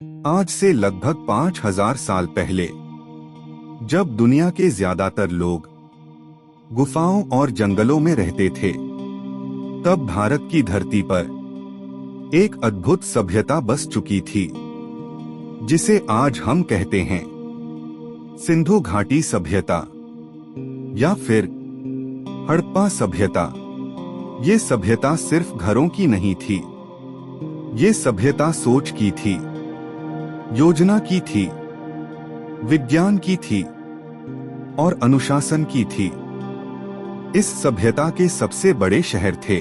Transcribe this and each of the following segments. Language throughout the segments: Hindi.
आज से लगभग 5000 साल पहले, जब दुनिया के ज्यादातर लोग गुफाओं और जंगलों में रहते थे, तब भारत की धरती पर एक अद्भुत सभ्यता बस चुकी थी, जिसे आज हम कहते हैं सिंधु घाटी सभ्यता या फिर हड़प्पा सभ्यता। ये सभ्यता सिर्फ घरों की नहीं थी, ये सभ्यता सोच की थी, योजना की थी, विज्ञान की थी और अनुशासन की थी। इस सभ्यता के सबसे बड़े शहर थे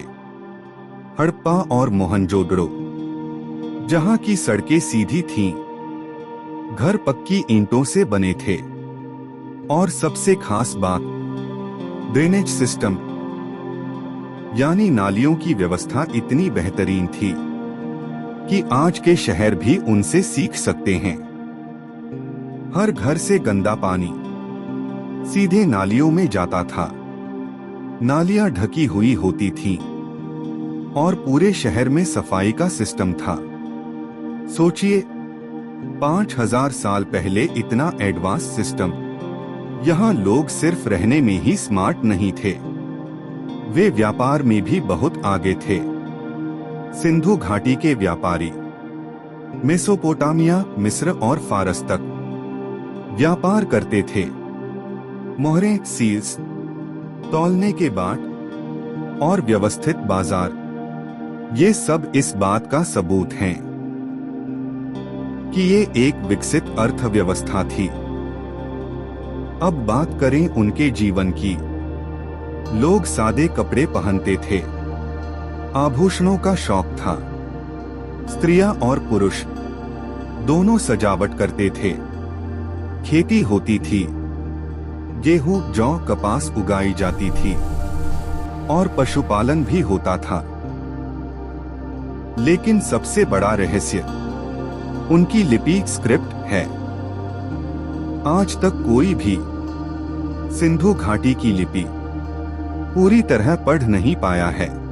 हड़प्पा और मोहनजोदड़ो, जहां की सड़कें सीधी थीं, घर पक्की ईंटों से बने थे और सबसे खास बात ड्रेनेज सिस्टम यानी नालियों की व्यवस्था इतनी बेहतरीन थी कि आज के शहर भी उनसे सीख सकते हैं। हर घर से गंदा पानी सीधे नालियों में जाता था, नालियां ढकी हुई होती थीं और पूरे शहर में सफाई का सिस्टम था। सोचिए, 5000 साल पहले इतना एडवांस सिस्टम। यहाँ लोग सिर्फ रहने में ही स्मार्ट नहीं थे, वे व्यापार में भी बहुत आगे थे। सिंधु घाटी के व्यापारी मेसोपोटामिया, मिस्र और फारस तक व्यापार करते थे। मोहरें, सील्स, तौलने के बाट और व्यवस्थित बाजार, ये सब इस बात का सबूत हैं कि ये एक विकसित अर्थव्यवस्था थी। अब बात करें उनके जीवन की। लोग सादे कपड़े पहनते थे, आभूषणों का शौक था। स्त्रियां और पुरुष दोनों सजावट करते थे। खेती होती थी, गेहूं, जौ, कपास उगाई जाती थी और पशुपालन भी होता था। लेकिन सबसे बड़ा रहस्य उनकी लिपि, स्क्रिप्ट है। आज तक कोई भी सिंधु घाटी की लिपि पूरी तरह पढ़ नहीं पाया है।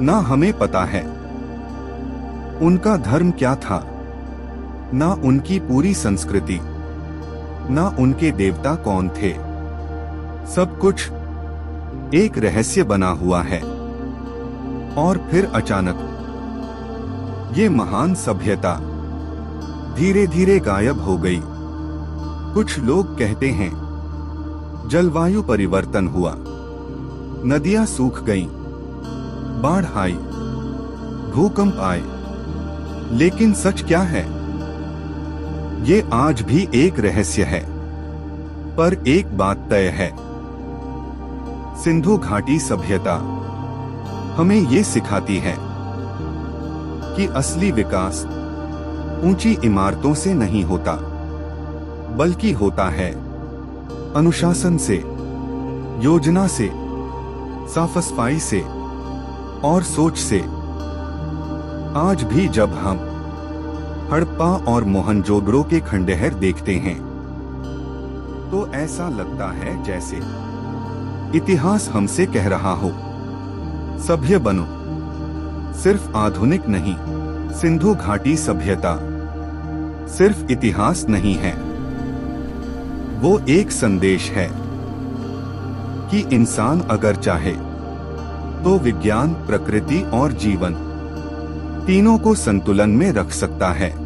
ना हमें पता है उनका धर्म क्या था, ना उनकी पूरी संस्कृति, ना उनके देवता कौन थे। सब कुछ एक रहस्य बना हुआ है। और फिर अचानक ये महान सभ्यता धीरे धीरे गायब हो गई। कुछ लोग कहते हैं जलवायु परिवर्तन हुआ, नदियां सूख गईं, बाढ़ आई, भूकंप आए। लेकिन सच क्या है? ये आज भी एक रहस्य है। पर एक बात तय है, सिंधु घाटी सभ्यता हमें ये सिखाती है कि असली विकास ऊंची इमारतों से नहीं होता, बल्कि होता है अनुशासन से, योजना से, साफ सफाई से और सोच से। आज भी जब हम हड़प्पा और मोहनजोदड़ो के खंडहर देखते हैं, तो ऐसा लगता है जैसे इतिहास हमसे कह रहा हो, सभ्य बनो। सिर्फ आधुनिक नहीं, सिंधु घाटी सभ्यता सिर्फ इतिहास नहीं है, वो एक संदेश है कि इंसान अगर चाहे तो विज्ञान, प्रकृति और जीवन तीनों को संतुलन में रख सकता है।